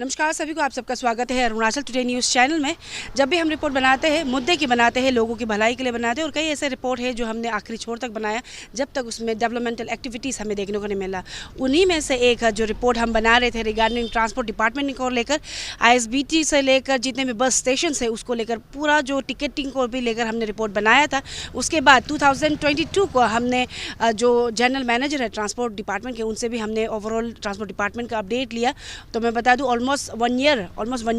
नमस्कार सभी को, आप सबका स्वागत है अरुणाचल टुडे न्यूज़ चैनल में। जब भी हम रिपोर्ट बनाते हैं मुद्दे की बनाते हैं, लोगों की भलाई के लिए बनाते हैं, और कई ऐसे रिपोर्ट है जो हमने आखिरी छोर तक बनाया जब तक उसमें डेवलपमेंटल एक्टिविटीज़ हमें देखने को नहीं मिला। उन्हीं में से एक जो रिपोर्ट हम बना रहे थे रिगार्डिंग ट्रांसपोर्ट डिपार्टमेंट को लेकर, ISBT से लेकर जितने भी बस स्टेशन है उसको लेकर पूरा जो टिकटिंग को भी लेकर हमने रिपोर्ट बनाया था। उसके बाद 2022 को हमने जो जनरल मैनेजर है ट्रांसपोर्ट डिपार्टमेंट के, उनसे भी हमने ओवरऑल ट्रांसपोर्ट डिपार्टमेंट का अपडेट लिया। तो मैं बता दूं ऑलमोस्ट वन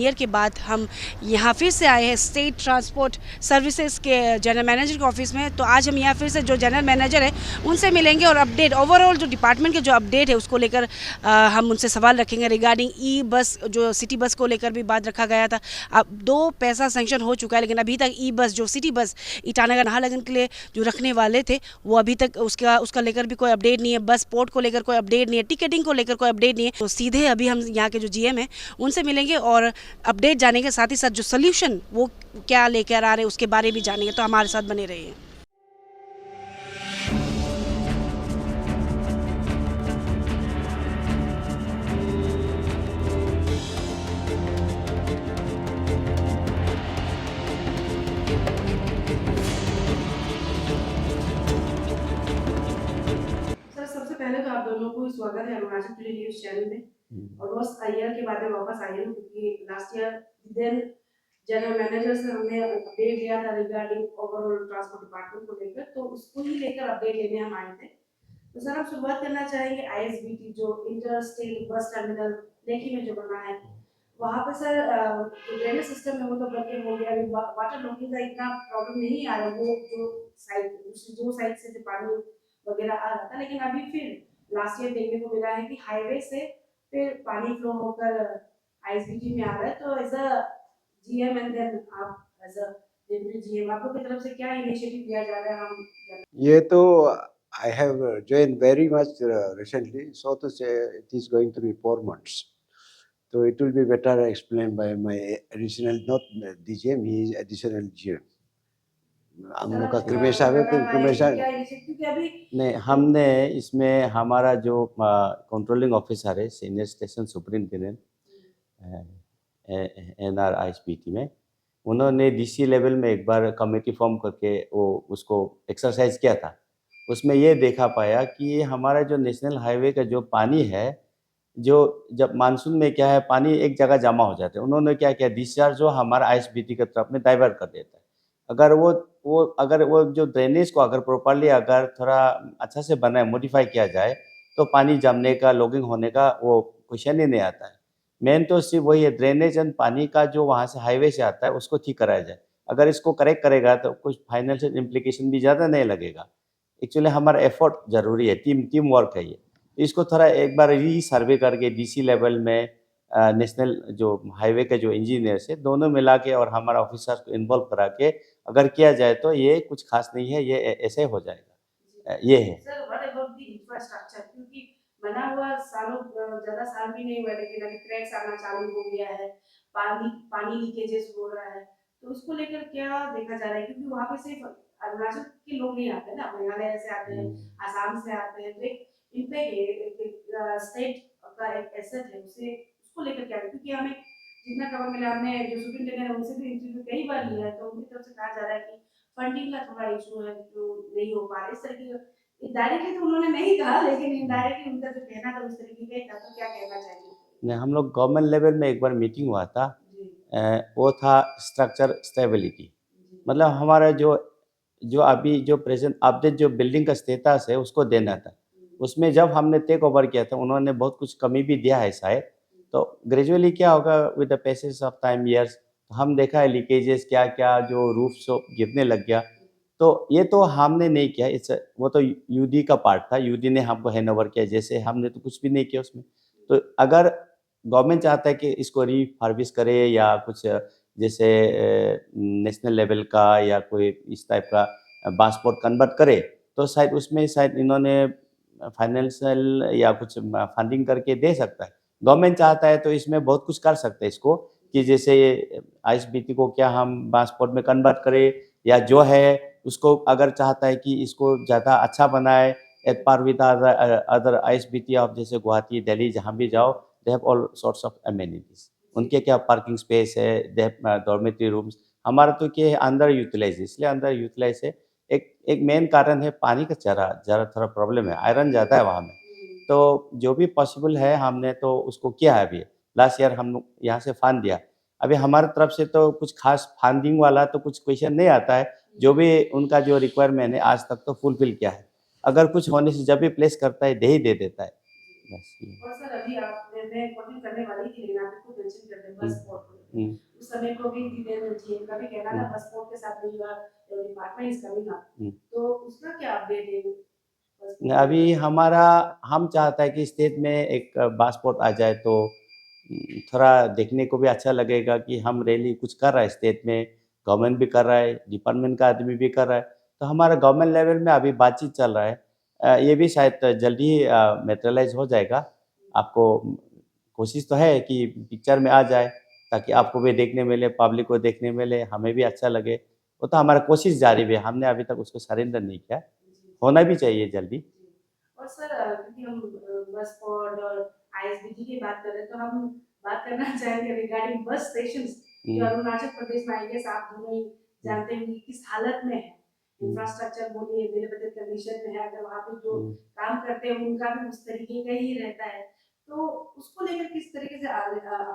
ईयर के बाद हम यहाँ फिर से आए हैं स्टेट ट्रांसपोर्ट सर्विसेज के जनरल मैनेजर के ऑफिस में। तो आज हम यहाँ फिर से जो जनरल मैनेजर है उनसे मिलेंगे और अपडेट ओवरऑल जो डिपार्टमेंट के जो अपडेट है उसको लेकर हम उनसे सवाल रखेंगे। रिगार्डिंग ई बस, जो सिटी बस को लेकर भी बात रखा गया था। अब 2 पैसा सेंक्शन हो चुका है, लेकिन अभी तक ई बस जो सिटी बस ईटानगर नाहरलगुन के लिए जो रखने वाले थे वो अभी तक उसका लेकर भी कोई अपडेट नहीं है। बस पोर्ट को लेकर कोई अपडेट नहीं है, टिकटिंग को लेकर कोई अपडेट नहीं है। तो सीधे अभी हम यहाँ के जो GM है उनसे मिलेंगे और अपडेट जानेंगे, साथ ही साथ जो सोल्यूशन वो क्या लेकर आ रहे हैं उसके बारे में भी जानेंगे। तो हमारे साथ बने रहिए। सर, सबसे पहले तो आप दोनों को स्वागत है अरुणाचल टुडे न्यूज़ चैनल में। और बस ईयर के बाद में वापस आई हूँ क्योंकि last year then general manager से हमने अपडेट लिया था रिगार्डिंग ओवरऑल ट्रांसपोर्ट डिपार्टमेंट को लेकर, तो उसको ही लेकर अपडेट लेने हम आए थे। तो सर, आप शुरुआत करना चाहेंगे ISBT जो inter state bus terminal Lekhi में जो बना है वहाँ पे सर जो ड्रेनेज सिस्टम है वो तो बंद हो गया। अभी वाटर लॉगिंग का इतना प्रॉब्लम नहीं आ रहा, वो जो साइड से जो पानी वगैरह आ रहा था, लेकिन अभी फिर लास्ट ईयर देखने को मिला है कि हाईवे से फिर पानी फ्लो होकर ISBT में आ रहा है। तो as a GM and then आप एज अ डिप्टी GM आपको की तरफ से क्या इनिशिएटिव लिया जा रहा है? हम ये तो I have joined very much recently, so to say it is going to be 4 months. So it will be better explained by my additional, not DGM, he is additional GM. हम लोग का कृमेश है तो कृमेश नहीं, हमने इसमें हमारा जो कंट्रोलिंग ऑफिसर है सीनियर स्टेशन सुपरिंटेंडेंट NRISBT में, उन्होंने DC लेवल में एक बार कमेटी फॉर्म करके वो उसको एक्सरसाइज किया था। उसमें ये देखा पाया कि ये हमारा जो नेशनल हाईवे का जो पानी है, जो जब मानसून में क्या है पानी एक जगह जमा हो जाता है, उन्होंने क्या किया डिस्चार्ज जो हमारा ISBT की तरफ में डाइवर्ट कर देता है। अगर वो जो ड्रेनेज को अगर प्रॉपर्ली अगर थोड़ा अच्छा से बनाए मॉडिफाई किया जाए तो पानी जमने का लॉगिंग होने का वो क्वेश्चन ही नहीं आता है। मेन तो सिर्फ वही है ड्रेनेज एंड पानी का जो वहाँ से हाईवे से आता है उसको ठीक कराया जाए। अगर इसको करेक्ट करेगा तो कुछ फाइनेंशियल इम्प्लीकेशन भी ज़्यादा नहीं लगेगा। एक्चुअली हमारा एफर्ट ज़रूरी है, टीम वर्क है ये। इसको थोड़ा एक बार सर्वे करके DC लेवल में नेशनल जो हाईवे के जो इंजीनियर्स है दोनों मिला के और हमारा ऑफिसर्स को इन्वॉल्व करा के अगर किया जाए तो ये कुछ खास नहीं है, ये ऐसे हो जाएगा। ये है sir, what about the infrastructure? क्योंकि बना हुआ सालों ज़्यादा साल भी नहीं हुए, लेकिन अभी क्रैक्स आना चालू हो गया है, पानी लीकेजेस हो रहा है। तो उसको लेकर क्या देखा जा रहा है? क्योंकि वहाँ पे सिर्फ अरुणाचल के लोग नहीं आते ना, मेघालय से आते हैं, आसाम से आते हैं। तो इन पे स्टेट का एक एसेट है, उसे उसको लेकर क्या है? क्योंकि हमें जितना खबर मिला, हमने जो सुपरिटेंडेंट है उनसे भी इंटरव्यू कई बार लिया है, तो उनकी तरफ से कहा जा रहा है कि फंडिंग का थोड़ा इशू है जो नहीं हो पा रहा है। इस तरीके का डायरेक्टली तो उन्होंने नहीं कहा, लेकिन इनडायरेक्टली उनका जो कहना था उस तरीके का था। तो क्या कहना चाहेंगे? नहीं, हम लोग गवर्नमेंट लेवल में एक बार मीटिंग हुआ था, वो था स्ट्रक्चर स्टेबिलिटी। मतलब हमारा जो अभी जो प्रेजेंट अपडेट जो बिल्डिंग का स्टेटस है उसको देना था। उसमें जब हमने टेक ओवर किया था उन्होंने बहुत कुछ कमी भी दिया है शायद। तो ग्रेजुअली क्या होगा with the passage of time years, हम देखा है लीकेजेस क्या क्या जो रूफ से गिरने लग गया। तो ये तो हमने नहीं किया, इट्स वो तो UD का पार्ट था, UD ने हमको हैंड ओवर किया, जैसे हमने तो कुछ भी नहीं किया उसमें। तो अगर गवर्नमेंट चाहता है कि इसको रिफर्बिश करे या कुछ जैसे नेशनल लेवल का या कोई इस टाइप का पासपोर्ट कन्वर्ट करे तो शायद उसमें शायद इन्होंने फाइनेंशियल या कुछ फंडिंग करके दे सकता है। गवर्नमेंट चाहता है तो इसमें बहुत कुछ कर सकते हैं इसको, कि जैसे ISBT को क्या हम पासपोर्ट में कन्वर्ट करें या जो है उसको अगर चाहता है कि इसको ज़्यादा अच्छा बनाए at par with other ISBT of जैसे गुवाहाटी, दिल्ली, जहाँ भी जाओ they have all sorts of amenities. उनके क्या पार्किंग स्पेस है, डॉर्मेटरी रूम्स, हमारा तो क्या है अंडर यूटिलाइज है, इसलिए अंडर यूटिलाइज है। एक मेन कारण है पानी का ज़रा थोड़ा प्रॉब्लम है, आयरन ज़्यादा है वहाँ में। तो जो भी पॉसिबल है हमने तो उसको किया है अभी। लास्ट ईयर हम यहाँ से फांड दिया। अभी हमारी तरफ से तो कुछ खास फंडिंग वाला तो कुछ क्वेश्चन नहीं आता है। जो भी उनका जो रिक्वायरमेंट है आज तक तो फुलफिल किया है। अगर कुछ होने से जब भी प्लेस करता है दे देता है। बस ये। और सर अभी आपने मैं क्वेश्चन करने वाली थी लेकिन आपने खुद मेंशन कर दिया बस स्पॉट को लेकर। हुँ, उस समय को भी जीएम का भी कहना था हुँ, बस स्पॉट के साथ में जो डिपार्टमेंट इज कमिंग अप। हुँ। तो उसका क्या अपडेट है बस स्पॉट अभी के हमारा हम चाहता है कि स्टेट में एक पासपोर्ट आ जाए तो थोड़ा देखने को भी अच्छा लगेगा कि हम रियली कुछ कर रहा है स्टेट में, गवर्नमेंट भी कर रहा है, डिपार्टमेंट का आदमी भी कर रहा है। तो हमारा गवर्नमेंट लेवल में अभी बातचीत चल रहा है। ये भी शायद जल्दी ही मैटेरियलाइज़ हो जाएगा। आपको कोशिश तो है कि पिक्चर में आ जाए ताकि आपको भी देखने मिले, पब्लिक को देखने मिले, हमें भी अच्छा लगे। वो तो हमारा कोशिश जारी है, हमने अभी तक उसको सरेंडर नहीं किया। होना भी चाहिए जल्दी। और सर क्योंकि हम बस स्पॉट और आईएसबीटी की बात कर रहे हैं तो हम बात करना चाहेंगे रिगार्डिंग बस स्टेशंस जो हुँ, अरुणाचल प्रदेश में आई गेस आप दोनों ही जानते हैं कि किस हालत में है। हुँ, इंफ्रास्ट्रक्चर बोलिए दिलबदल कंडीशन में है अगर वहाँ पे जो हुँ। काम करते हैं उनका भी उस तरीके का ही रहता है। तो उसको लेकर किस तरीके से आप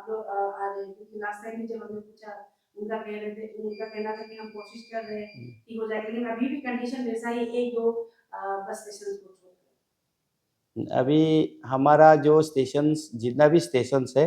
लोग आ रहे हैं क्योंकि लास्ट टाइम भी जब हमने पूछा उनका कहना था कि हम कोशिश कर रहे हैं कि हो जाए लेकिन अभी भी कंडीशन वैसा ही एक दो बस स्टेशन को छोड़कर। अभी हमारा जो स्टेशंस जितना भी स्टेशंस है,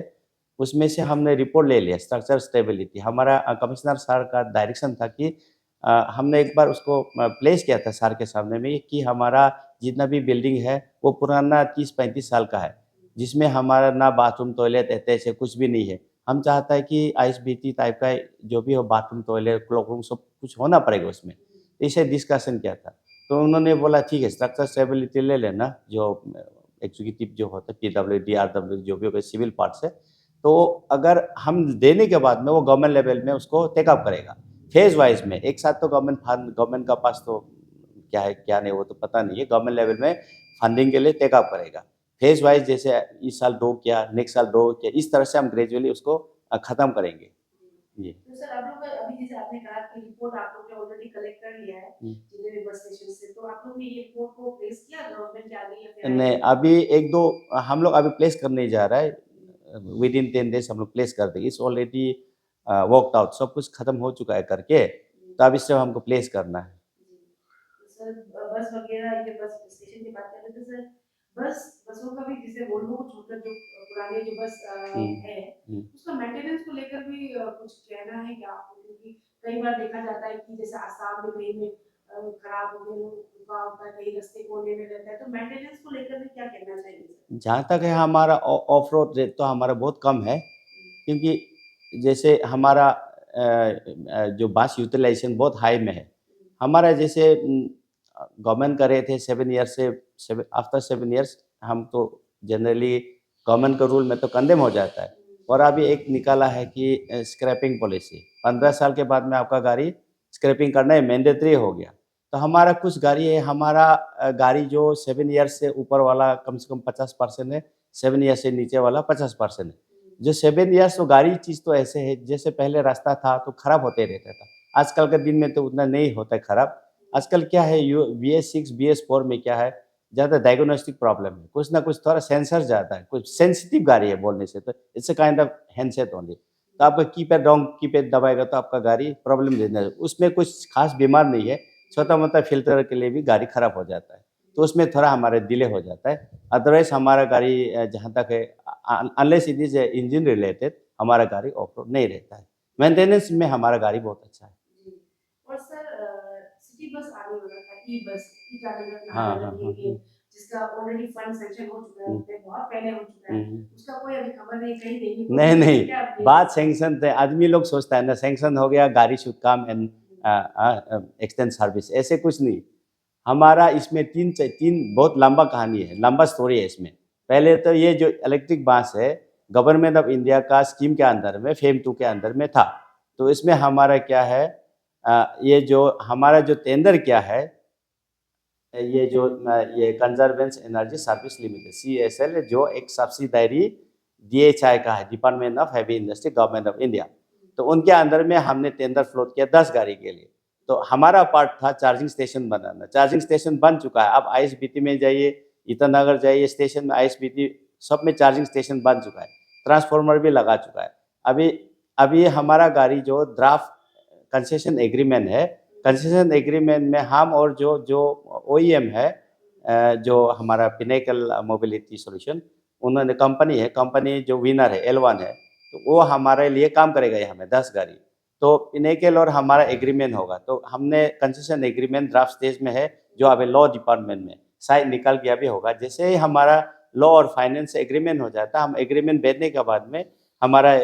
उसमें से हमने रिपोर्ट ले लिया स्ट्रक्चर स्टेबिलिटी। हमारा कमिश्नर सर का डायरेक्शन था कि हमने एक बार उसको प्लेस किया था सर के सामने में कि हमारा जितना भी बिल्डिंग है, वो पुराना 30-35 साल का है, जिसमें हमारा ना बाथरूम, टॉयलेट ऐसे कुछ भी नहीं है। हम चाहता है कि आईएसबीटी टाइप का जो भी हो बाथरूम, टॉयलेट, क्लॉक रूम सब कुछ होना पड़ेगा उसमें। इसे डिस्कशन किया था। तो उन्होंने बोला ठीक है स्ट्रक्चर स्टेबिलिटी ले लेना जो एग्जीक्यूटिव जो होता है पीडब्ल्यूडी आरडब्ल्यू जो भी होगा सिविल पार्ट्स है। तो अगर हम देने के बाद में वो गवर्नमेंट लेवल में उसको टेकअप करेगा फेज वाइज में। एक साथ तो गवर्नमेंट का पास तो क्या है क्या नहीं वो तो पता नहीं है। गवर्नमेंट लेवल में फंडिंग के लिए टेकअप करेगा फेज वाइज। जैसे इस साल 2 किया, नेक्स्ट साल 2 किया, इस तरह से हम ग्रेजुअली उसको खत्म करेंगे। जी। तो सर आप लोग का अभी जैसे आपने कहा कि रिपोर्ट आप लोग ने ऑलरेडी कलेक्ट कर लिया है जितने भी बस स्टेशन से तो आप लोग ने ये रिपोर्ट को प्लेस किया गवर्नमेंट के आगे या फिर नहीं अभी एक दो हम लोग अभी प्लेस करने जा रहा है। विद इन 10 डेज हम लोग प्लेस कर देंगे। इट्स ऑलरेडी वर्कड आउट, सब कुछ खत्म हो चुका है करके। तो अब इससे हमको प्लेस करना है। सर बस वगैरह ये बस स्टेशन की बात कर रहे थे सर बसों का भी जैसे वोल्वो को छोड़कर जो पुराने जो बस है हम्म। उसका मेंटेनेंस को लेकर भी कुछ कहना है क्या आपको क्योंकि कई बार देखा जाता है कि जैसे आसाम में कहीं में खराब हो गए रुका होता है कहीं रास्ते कोने में रहता है तो मेंटेनेंस को लेकर भी क्या कहना चाहिए सर? जहाँ तक है हमारा ऑफ रोड रेट तो हमारा बहुत कम है क्योंकि जैसे हमारा जो बस यूटिलाइजेशन बहुत हाई में है। हमारा जैसे गवर्नमेंट कर रहे थे 7 ईयर से आफ्टर 7 ईयर्स हम तो जनरली गवर्नमेंट का रूल में तो कंडेम हो जाता है। और अभी एक निकाला है कि स्क्रैपिंग पॉलिसी 15 साल के बाद में आपका गाड़ी स्क्रैपिंग करना है मैंडेटरी हो गया। तो हमारा कुछ गाड़ी है हमारा गाड़ी जो 7 ईयर्स से ऊपर वाला कम से कम 50% है, 7 ईयर्स से नीचे वाला 50% है। जो 7 ईयर्स तो गाड़ी चीज़ तो ऐसे है जैसे पहले रास्ता था तो खराब होते रहता था। आजकल के दिन में तो उतना नहीं होता है खराब। आजकल क्या है BS6 BS4 में क्या है ज़्यादा डायग्नोस्टिक प्रॉब्लम है। कुछ ना कुछ थोड़ा सेंसर ज़्यादा है, कुछ सेंसिटिव गाड़ी है बोलने से तो it's a kind of handset only. तो आपका कीपैड रॉन्ग कीपैड दबाएगा तो आपका गाड़ी प्रॉब्लम देना है। उसमें कुछ खास बीमार नहीं है, छोटा-मोटा फ़िल्टर के लिए भी गाड़ी खराब हो जाता है। तो उसमें थोड़ा हमारा डिले हो जाता है। अदरवाइज़ हमारा गाड़ी जहाँ तक है unless it is engine related हमारा गाड़ी ऑफ रोड नहीं रहता है। मेंटेनेंस में हमारा गाड़ी बहुत अच्छा है। और सर सिटी बस आने वाला था ई बस ईटानगर हाँ, हाँ, नाहरलगुन हाँ, ये जिसका ऑलरेडी फंड सैंक्शन हो चुका है हुँ, उसमें बहुत पहले हो चुका है हुँ। उसका कोई अभी खबर नहीं कहीं देखने को नहीं, नहीं नहीं, क्या अपडेट बात सैंक्शन थे। आदमी लोग सोचता है ना सैंक्शन हो गया गाड़ी should come and extend service, ऐसे कुछ नहीं। हमारा इसमें 3 बहुत लंबा कहानी है, लंबा स्टोरी है इसमें। पहले तो ये जो इलेक्ट्रिक बस है, गवर्नमेंट ऑफ इंडिया का स्कीम के अंदर में फेम 2 के अंदर में था। तो इसमें हमारा क्या है ये जो हमारा जो टेंडर क्या है ये कंजर्वेंस एनर्जी सर्विस लिमिटेड CSL जो एक सब्सिडायरी DHI का है, department of heavy industry, government of India. तो उनके अंदर में हमने टेंडर फ्लोट किया 10 गाड़ी के लिए। तो हमारा पार्ट था चार्जिंग स्टेशन बनाना। चार्जिंग स्टेशन बन चुका है। अब ISBT में जाइए, ईटानगर जाइए, स्टेशन में ISBT सब में चार्जिंग स्टेशन बन चुका है, ट्रांसफार्मर भी लगा चुका है। अभी अभी हमारा गाड़ी जो ड्राफ्ट कंसेशन एग्रीमेंट है, कंसेशन एग्रीमेंट में हम और जो जो OEM है, जो हमारा पिनेकल मोबिलिटी सॉल्यूशन, उन्होंने कंपनी है, कंपनी जो विनर है L1 है, तो वो हमारे लिए काम करेगा यहाँ में 10 गाड़ी। तो पिनेकल और हमारा एग्रीमेंट होगा। तो हमने कंसेशन एग्रीमेंट ड्राफ्ट स्टेज में है, जो अभी लॉ डिपार्टमेंट में शायद निकल गया भी होगा। जैसे ही हमारा लॉ और फाइनेंस एग्रीमेंट हो जाता है, हम एग्रीमेंट भेजने के बाद में हमारा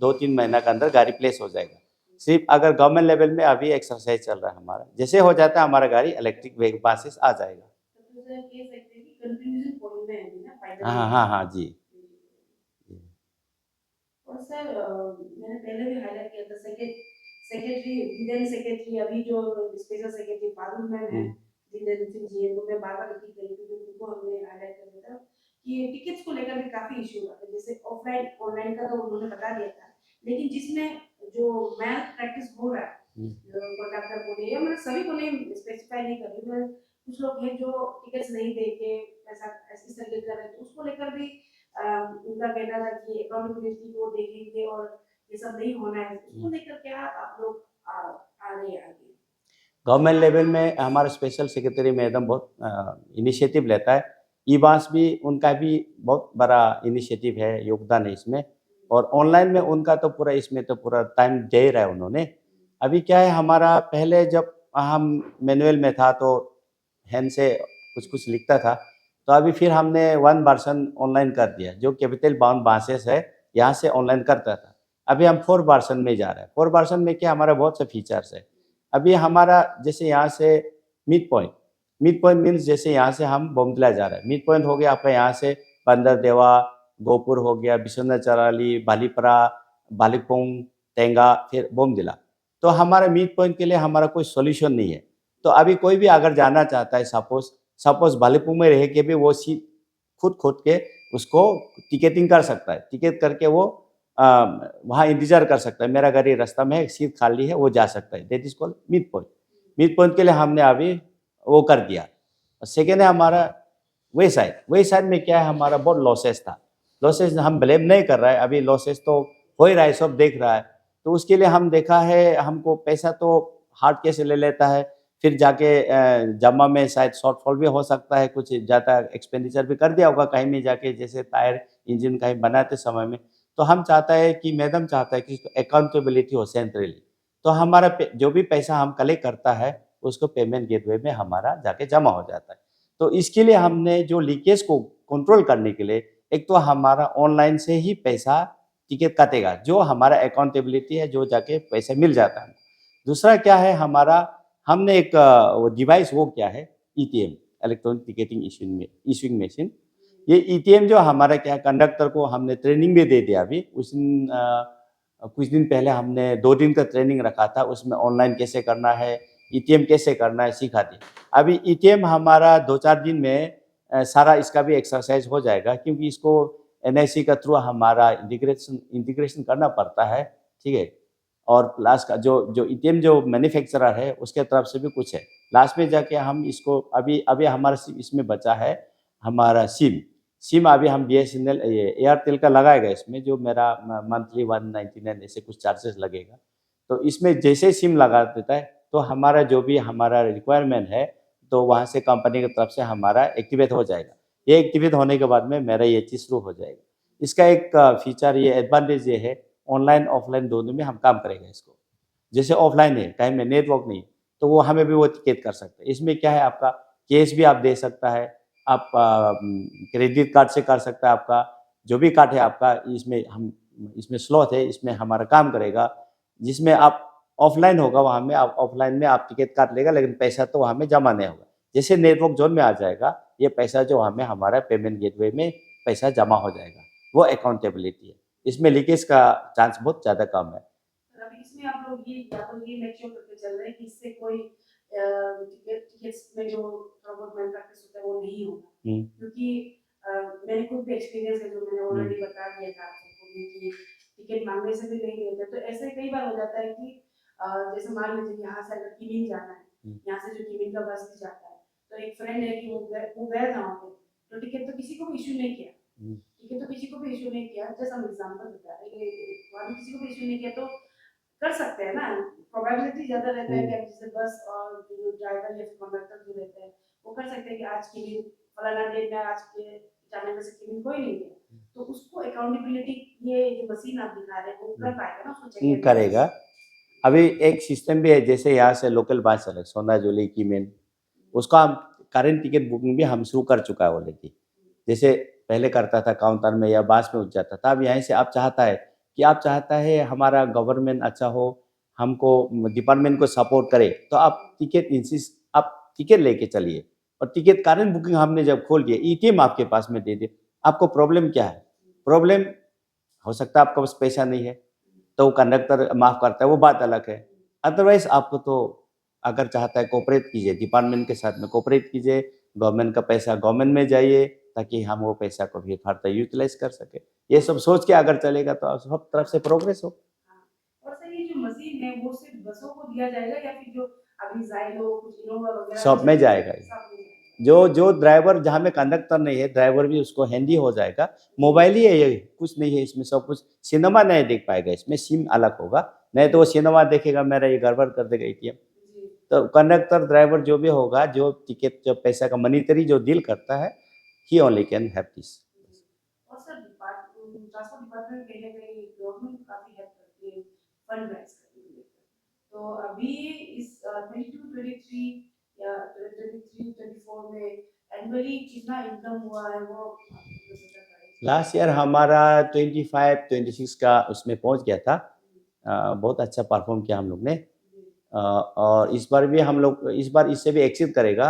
2-3 महीना के अंदर गाड़ी प्लेस हो जाएगा। सिर्फ अगर गवर्नमेंट लेवल में अभी एक्सरसाइज चल रहा है हमारा, जैसे हो जाता है हमारा गाड़ी इलेक्ट्रिक व्हीकल बासेस आ जाएगा। हाँ हाँ हाँ जी। और सर मैंने पहले भी हाईलाइट किया था सेक्रेटरी विदेन सेक्रेटरी अभी जो स्पेशल सेक्रेटरी पारुल मैम है जितेंद्र सिंह जी, उनको मैं बार बार रिपीट करी क्योंकि उनको हमने हाईलाइट कर दिया था कि टिकट्स को लेकर भी काफी इश्यू हुआ था। जैसे ऑफलाइन ऑनलाइन का तो उन्होंने बता दिया था, लेकिन जिसमें जो मैल प्रैक्टिस हो रहा है, कंडक्टर बोले या मैं सभी को नहीं स्पेसिफाई नहीं कर रही, मैं कुछ लोग हैं जो टिकट्स नहीं दे के ऐसा इस तरीके कर रहे थे, उसको लेकर भी उनका कहना था कि अकाउंटेबिलिटी को देखेंगे और ये सब नहीं होना है। उसको लेकर क्या आप लोग आ रहे हैं आगे? गवर्नमेंट लेवल में हमारा स्पेशल सेक्रेटरी मैडम बहुत इनिशिएटिव लेता है। ईबास भी उनका भी बहुत बड़ा इनिशिएटिव है, योगदान है इसमें। और ऑनलाइन में उनका तो पूरा इसमें तो पूरा टाइम दे रहा है उन्होंने। अभी क्या है, हमारा पहले जब हम मैनुअल में था तो हैंड से कुछ कुछ लिखता था, तो अभी फिर हमने 1 वर्जन ऑनलाइन कर दिया, जो कैपिटल बाउंड बासेस है यहाँ से ऑनलाइन करता था। अभी हम 4 वर्जन में जा रहे हैं। 4 वर्जन में क्या हमारा बहुत से फीचर्स है। अभी हमारा जैसे यहाँ से मिड पॉइंट मीन्स जैसे यहाँ से हम बोमदिला जा रहे हैं, मिड पॉइंट हो गया आपका यहाँ से बंदरदेवा, गोपुर हो गया, बिशोना चराली, बालीपरा, बालिकपोंग, टेंगा, फिर बोमदिला। तो हमारा मिड पॉइंट के लिए हमारा कोई सॉल्यूशन नहीं है। तो अभी कोई भी अगर जाना चाहता है, सपोज बालिकपोंग में रह के भी वो सीट खुद के उसको टिकटिंग कर सकता है। टिकट करके वो वहाँ इंतजार कर सकता है, मेरा गाड़ी रास्ता में है, सीट खाली है, वो जा सकता है। That is called mid point. Mid point के लिए हमने अभी वो कर दिया। सेकेंड है हमारा वे साइड में क्या है, हमारा बहुत लॉसेस था। लॉसेस हम ब्लेम नहीं कर रहा है, अभी लॉसेस तो हो ही रहा है, सब देख रहा है। तो उसके लिए हम देखा है, हमको पैसा तो हार्ड कैसे ले लेता है, फिर जाके जमा में शायद शॉर्टफॉल भी हो सकता है, कुछ ज़्यादा एक्सपेंडिचर भी कर दिया होगा कहीं में जाके, जैसे टायर इंजन कहीं बनाते समय में। तो हम चाहता है कि मैडम चाहता है कि अकाउंटेबिलिटी हो सेंट्रली। तो हमारा जो भी पैसा हम कलेक्ट करता है उसको पेमेंट गेटवे में हमारा जाके जमा हो जाता है। तो इसके लिए हमने जो लीकेज को कंट्रोल करने के लिए, एक तो हमारा ऑनलाइन से ही पैसा टिकट काटेगा, जो हमारा अकाउंटेबिलिटी है, जो जाके पैसे मिल जाता है। दूसरा क्या है हमारा, हमने एक वो डिवाइस, वो क्या है, ETM, electronic ticketing issuing machine. ये ETM जो हमारा क्या, कंडक्टर को हमने ट्रेनिंग भी दे दिया। अभी कुछ दिन पहले हमने 2 दिन का ट्रेनिंग रखा था, उसमें ऑनलाइन कैसे करना है, ETM कैसे करना है, सिखा दी। अभी ETM हमारा 2-4 दिन में सारा इसका भी एक्सरसाइज हो जाएगा, क्योंकि इसको NIC का थ्रू हमारा इंटीग्रेशन करना पड़ता है, ठीक है। और प्लस का जो ETM जो मैन्युफैक्चरर है उसके तरफ से भी कुछ है। लास्ट में जाके हम इसको अभी हमारा इसमें बचा है हमारा सिम अभी हम BSNL एयरटेल का लगाएगा इसमें, जो मेरा मंथली 199 ऐसे कुछ चार्जेस लगेगा। तो इसमें जैसे सिम लगा देता है तो हमारा जो भी हमारा रिक्वायरमेंट है, तो वहाँ से कंपनी की तरफ से हमारा एक्टिवेट हो जाएगा। ये एक्टिवेट होने के बाद में मेरा ये चीज़ शुरू हो जाएगा। इसका एक फीचर, ये एडवांटेज ये है, ऑनलाइन ऑफलाइन दोनों में हम काम करेंगे इसको। जैसे ऑफलाइन है, कहीं में नेटवर्क नहीं, तो वो हमें भी वो टिकट कर सकते हैं। इसमें क्या है, आपका कैश भी आप दे सकता है, आप क्रेडिट कार्ड से कर सकता है, आपका जो भी कार्ड है आपका, इसमें स्लॉट है, इसमें हमारा काम करेगा। जिसमें आप ऑफलाइन होगा, वहाँ में आप ऑफलाइन में आप टिकट काट लेगा, लेकिन पैसा तो वहाँ में जमा नहीं होगा। जैसे नेटवर्क जोन में आ जाएगा, ये पैसा जो हमें हमारा पेमेंट गेटवे में पैसा जमा हो जाएगा, वो अकाउंटेबिलिटी है। इसमें लीकेज का चांस बहुत ज़्यादा कम है। अभी इसमें आप लोग ये मेक श्योर करके चल रहे हैं कि इससे कोई टिकट्स में जो मैल प्रैक्टिस होता है वो नहीं होगा, क्योंकि मैंने खुद भी एक्सपीरियंस है, जो मैंने ऑलरेडी बता दिया था आप सबको भी कि टिकट मांगने से भी नहीं लेते। तो ऐसे कई बार हो जाता है कि जैसे मान लीजिए यहाँ से अगर किमिन जाना है, यहाँ से जो किमिन का बस भी जाता है, तो एक फ्रेंड है कि वो गया था वहाँ पे, तो टिकट तो किसी को भी इशू नहीं किया, टिकट तो किसी को भी इशू नहीं किया, जैसे हम एग्जाम्पल बता रहे हैं, वहाँ पे किसी को भी इशू नहीं किया, तो कर सकते हैं ना। प्रोबेबिलिटी ज्यादा रहता है कि आप जैसे बस और जो ड्राइवर या फिर कंडक्टर जो रहते हैं वो कर सकते हैं कि आज की फलाना डेट में आज के जाने में से किमिन कोई नहीं गया, तो उसको अकाउंटेबिलिटी ये जो मशीन आप दिखा रहे हैं वो कर पाएगा ना, उसको चेक करेगा। अभी एक सिस्टम भी है, जैसे यहाँ से लोकल बस है सोनाजुली कीमेन, उसका हम करंट टिकट बुकिंग भी हम शुरू कर चुका है ऑलरेडी। जैसे पहले करता था काउंटर में या बस में उठ जाता था, अब यहाँ से आप चाहता है हमारा गवर्नमेंट अच्छा हो, हमको डिपार्टमेंट को सपोर्ट करे, तो आप टिकट लेके चलिए। और टिकट करंट बुकिंग हमने जब खोल दिया, ईटीएम आपके पास में दे दिए, आपको प्रॉब्लम क्या है? प्रॉब्लम हो सकता है आपके पास पैसा नहीं है, तो कंडक्टर माफ़ करता है, वो बात अलग है। अदरवाइज़ आपको तो अगर चाहता है कोऑपरेट कीजिए, डिपार्टमेंट के साथ में कोऑपरेट कीजिए, गवर्नमेंट का पैसा गवर्नमेंट में जाइए, ताकि हम वो पैसा को भी फर्दर यूटिलाइज़ कर सकें। ये सब सोच के अगर चलेगा तो सब तरफ से प्रोग्रेस हो। और सर ये जो मशीन है वो सिर्फ बसों को दिया जाएगा या फिर जो अभी ज़ाइलो कुछ इनोवा वगैरह सब में जाएगा ये। सब में जाएगा? जो ड्राइवर, जहाँ में कंडक्टर नहीं है, ड्राइवर भी उसको हैंडी हो जाएगा। मोबाइल ही है ये, कुछ नहीं है इसमें, सब कुछ। सिनेमा नहीं देख पाएगा इसमें, सिम अलग होगा, नहीं तो वो सिनेमा देखेगा, मेरा ये गड़बड़ कर देगा एटीएम। जी। तो कंडक्टर ड्राइवर जो भी होगा, जो टिकट जो पैसा का मनीटरी जो डील करता है, ही ओनली कैन हैव दिस। और सर ट्रांसपोर्ट डिपार्टमेंट कहीं ना कहीं गवर्नमेंट काफी हेल्प करती है फंड राइज करने में, तो अभी इस 22-23 या 23-24 में एनुअली कितना इनकम हुआ है वो लास्ट ईयर हमारा 25-26 का उसमें पहुंच गया था। बहुत अच्छा परफॉर्म किया हम लोग ने। और इस बार भी हम लोग, इस बार इससे भी एक्सीड करेगा।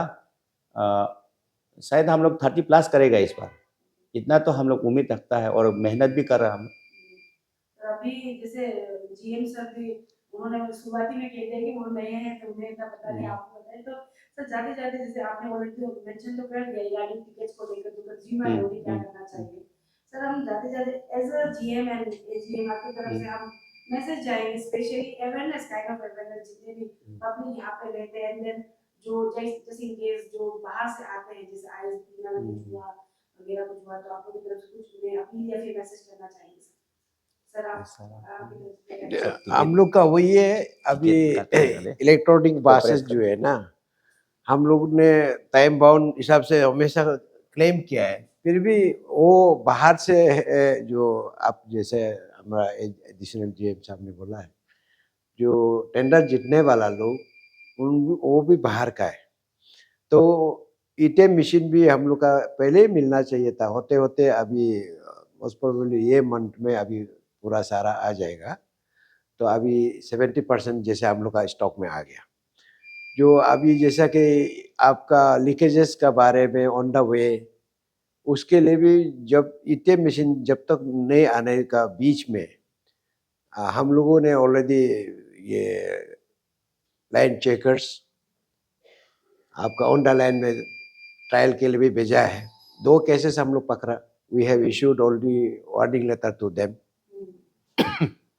शायद हम लोग 30+ करेगा इस बार, इतना तो हम लोग उम्मीद रखता है और मेहनत भी कर रहा हम। अभी जैसे जीएम सर भी उन्होंने शुरुआती में कह दिया कि वो नए हैं तो उन्हें इतना पता नहीं, आपको बताएं तो सर जाते जाते जैसे आपने ऑलरेडी मेंशन तो कर दिया यानी टिकट्स को लेकर जो कंज्यूमर है उन्हें क्या करना चाहिए। सर हम जाते जाते as a GM and AGM आपकी तरफ से हम मैसेज जाएंगे, specially awareness kind of awareness जितने भी पब्लिक यहाँ पे रहते हैं, देन जो जैसे इन केस जो बाहर से आते हैं जैसे आईएसबी में कुछ हुआ वगैरह कुछ हुआ, तो आपको तरफ से कुछ उन्हें अपील या फिर मैसेज करना चाहेंगे सर? हम लोग का वही है, अभी इलेक्ट्रॉनिक बसेस जो है ना, हम लोग ने टाइम बाउंड हिसाब से हमेशा क्लेम किया है, फिर भी वो बाहर से जो आप जैसे हमारा एडिशनल जीएम साहब ने बोला है, जो टेंडर जीतने वाला लोग वो भी बाहर का है, तो ईटीएम मशीन भी हम लोग का पहले ही मिलना चाहिए था, होते होते अभी मोस्ट प्रोबेबली ये मंथ में अभी पूरा सारा आ जाएगा, तो अभी 70% जैसे हम लोग का स्टॉक में आ गया। जो अभी जैसा कि आपका लीकेजेस का बारे में ऑन द वे, उसके लिए भी जब ईटीएम मशीन जब तक नहीं आने का बीच में हम लोगों ने ऑलरेडी ये लाइन चेकर्स आपका ऑन द लाइन में ट्रायल के लिए भी भेजा है। 2 केसेस हम लोग पकड़ा, we have issued already warning letter to them,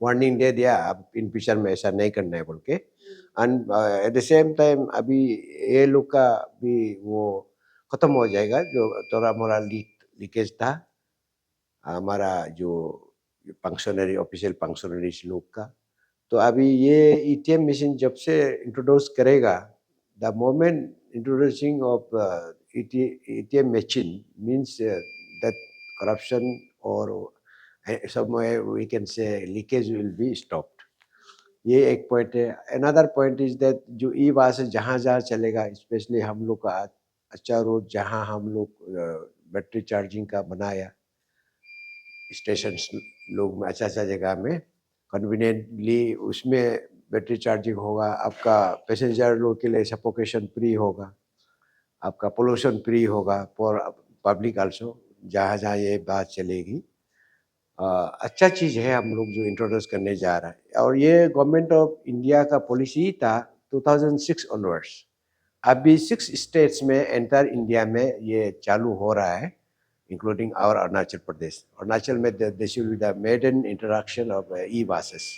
warning दे दिया अब इन फ्यूचर में ऐसा नहीं करना है बोल के। And at the same time अभी ये लोग का भी वो खत्म हो जाएगा, जो थोड़ा मोड़ा लीकेज था हमारा जो फंक्शनरी ऑफिशियल फंक्शनरीज लोग का। तो अभी ये ईटीएम मशीन जब से इंट्रोड्यूस करेगा, the moment introducing of ATM machine means that corruption or somewhere we can say leakage will be stopped. ये एक पॉइंट है। अनदर पॉइंट इज दैट जो ई बस जहाँ जहाँ चलेगा, स्पेशली हम लोग का अच्छा रोड जहाँ हम लोग बैटरी चार्जिंग का बनाया स्टेशन लोग में, अच्छा अच्छा जगह में कन्वीनियंटली उसमें बैटरी चार्जिंग होगा, आपका पैसेंजर लोग के लिए सफोकेशन फ्री होगा, आपका पोल्यूशन फ्री होगा फॉर पब्लिक आल्सो, जहाँ जहाँ ये बात चलेगी। अच्छा चीज़ है हम लोग जो इंट्रोड्यूस करने जा रहा है, और ये गवर्नमेंट ऑफ इंडिया का पॉलिसी था 2006 ऑनवर्ड्स। अभी 6 स्टेट्स में एंटायर इंडिया में ये चालू हो रहा है including our Arunachal Pradesh. Arunachal में this will be the maiden introduction of e-buses.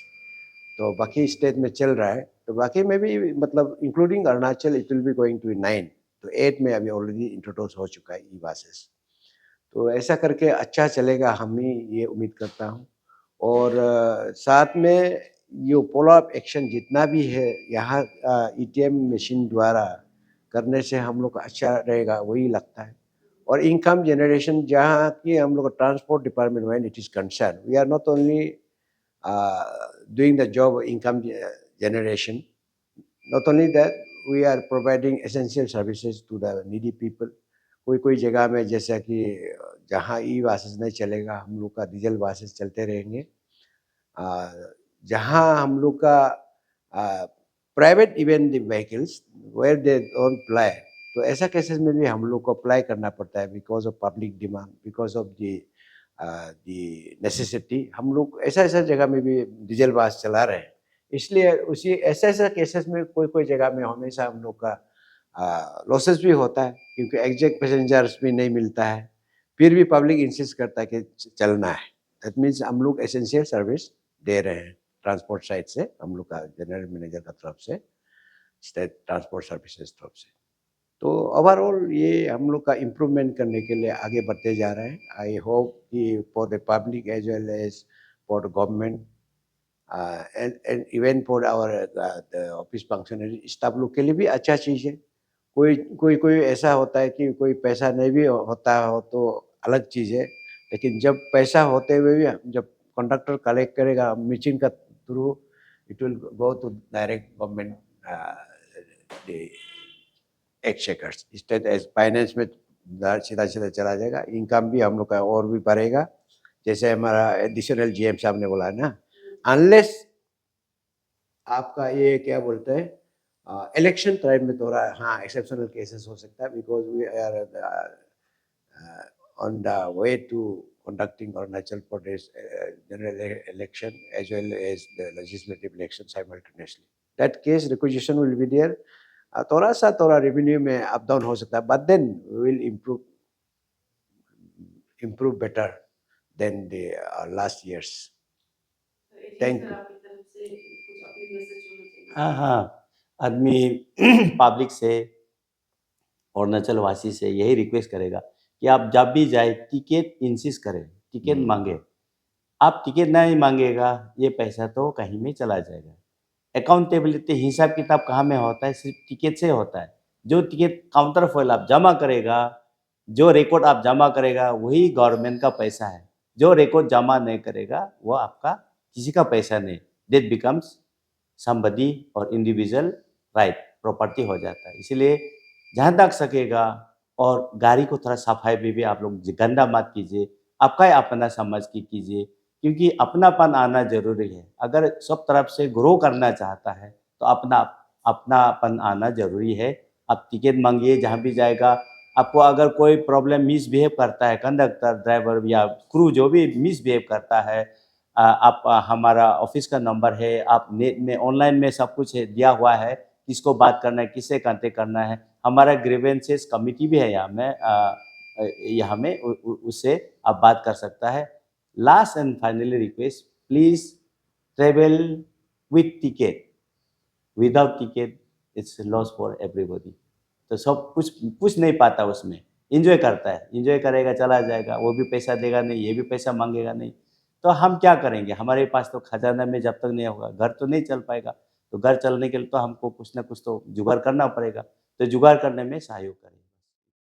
तो बाकी स्टेट में चल रहा है, तो बाकी में भी मतलब including Arunachal it will be going to 9, तो 8 में अभी ऑलरेडी इंट्रोड्यूस हो चुका है ई-बसेस। तो ऐसा करके अच्छा चलेगा, हम ही ये उम्मीद करता हूँ। और साथ में ये फॉलो अप एक्शन जितना भी है यहाँ ईटीएम मशीन द्वारा करने से हम लोग को अच्छा रहेगा, वही लगता है। और इनकम जनरेशन जहाँ की हम लोग transport department when it is concerned, we are not only doing the job of income generation. Not only that, we are providing essential services to the needy people. कोई जगह में जैसा कि जहाँ ई बसेस नहीं चलेगा, हम लोग का डीजल बसेस चलते रहेंगे। जहाँ हम लोग का private even the vehicles where they don't apply, तो ऐसा केसेस में भी हम लोग को अप्लाई करना पड़ता है because of public demand, because of the necessity. हम लोग ऐसा जगह में भी डीजल बस चला रहे हैं, इसलिए उसी ऐसा केसेस में कोई जगह में हमेशा हम लोग का लॉसेस भी होता है, क्योंकि एग्जैक्ट पैसेंजर्स भी नहीं मिलता है, फिर भी पब्लिक इंसिस्ट करता है कि चलना है। दैट मीन्स हम लोग एसेंशियल सर्विस दे रहे हैं ट्रांसपोर्ट साइड से, हम लोग का जनरल मैनेजर का तरफ से, स्टेट ट्रांसपोर्ट सर्विसेज तरफ से। तो ओवरऑल ये हम लोग का इम्प्रूवमेंट करने के लिए आगे बढ़ते जा रहे हैं। आई होप कि for the public as well as for the government and even for our office functionary staff लोग के लिए भी अच्छा चीज़ है। कोई ऐसा होता है कि कोई पैसा नहीं भी होता हो तो अलग चीज़ है, लेकिन जब पैसा होते हुए भी जब कंडक्टर कलेक्ट करेगा मशीन का through, it will go to direct government exchequers, state finance में सीधा चला जाएगा। इनकम भी हम लोग का और भी बढ़ेगा, जैसे हमारा एडिशनल जीएम साहब ने बोला ना, अनलेस आपका ये क्या बोलते हैं इलेक्शन टाइम में थोड़ा हाँ एक्सेप्शनल केसेस हो सकता है, because we are on the way to conducting Arunachal Pradesh general election as well as the legislative election simultaneously. That case requisition will be there. थोड़ा रेवेन्यू में अप डाउन हो सकता है, but then we will improve better than the last years. Thank you. हाँ, आदमी public से, अरुणाचल वासी से यही रिक्वेस्ट करेगा कि आप जब भी जाए टिकट इंसिस्ट करें, टिकट मांगे। आप टिकट नहीं मांगेगा, ये पैसा तो कहीं में चला जाएगा। अकाउंटेबिलिटी, हिसाब किताब कहाँ में होता है? सिर्फ टिकट से होता है। जो टिकट काउंटर फॉइल आप जमा करेगा, जो रिकॉर्ड आप जमा करेगा, वही गवर्नमेंट का पैसा है। जो रिकॉर्ड जमा नहीं करेगा वो आपका किसी का पैसा नहीं, दैट बिकम्स समबडी और इंडिविजुअल राइट, प्रॉपर्टी हो जाता है। इसलिए जहाँ तक सकेगा, और गाड़ी को थोड़ा सफाई भी आप लोग गंदा मत कीजिए, आपका अपना समझ के कीजिए, क्योंकि अपनापन आना जरूरी है। अगर सब तरफ से ग्रो करना चाहता है तो अपनापन आना जरूरी है। आप टिकट मांगिए जहाँ भी जाएगा। आपको अगर कोई प्रॉब्लम मिसबिहेव करता है, कंडक्टर, ड्राइवर या क्रू जो भी मिसबिहेव करता है, आप हमारा ऑफिस का नंबर है, आप नेट में ऑनलाइन में सब कुछ दिया हुआ है, किसको बात करना है, किससे कांटेक्ट करना है। हमारा ग्रीवेंसेस कमिटी भी है यहाँ में उससे आप बात कर सकता है। Last and finally request, please travel with ticket, without ticket it's loss for everybody. तो सब कुछ नहीं पाता, उसमें इंजॉय करता है, इंजॉय करेगा चला जाएगा, वो भी पैसा देगा नहीं, ये भी पैसा मांगेगा नहीं, तो हम क्या करेंगे? हमारे पास तो खजाना में जब तक नहीं होगा घर तो नहीं चल पाएगा। तो घर चलने के लिए तो हमको कुछ ना कुछ तो जुगाड़ करना पड़ेगा, तो जुगाड़ करने में सहयोग करें।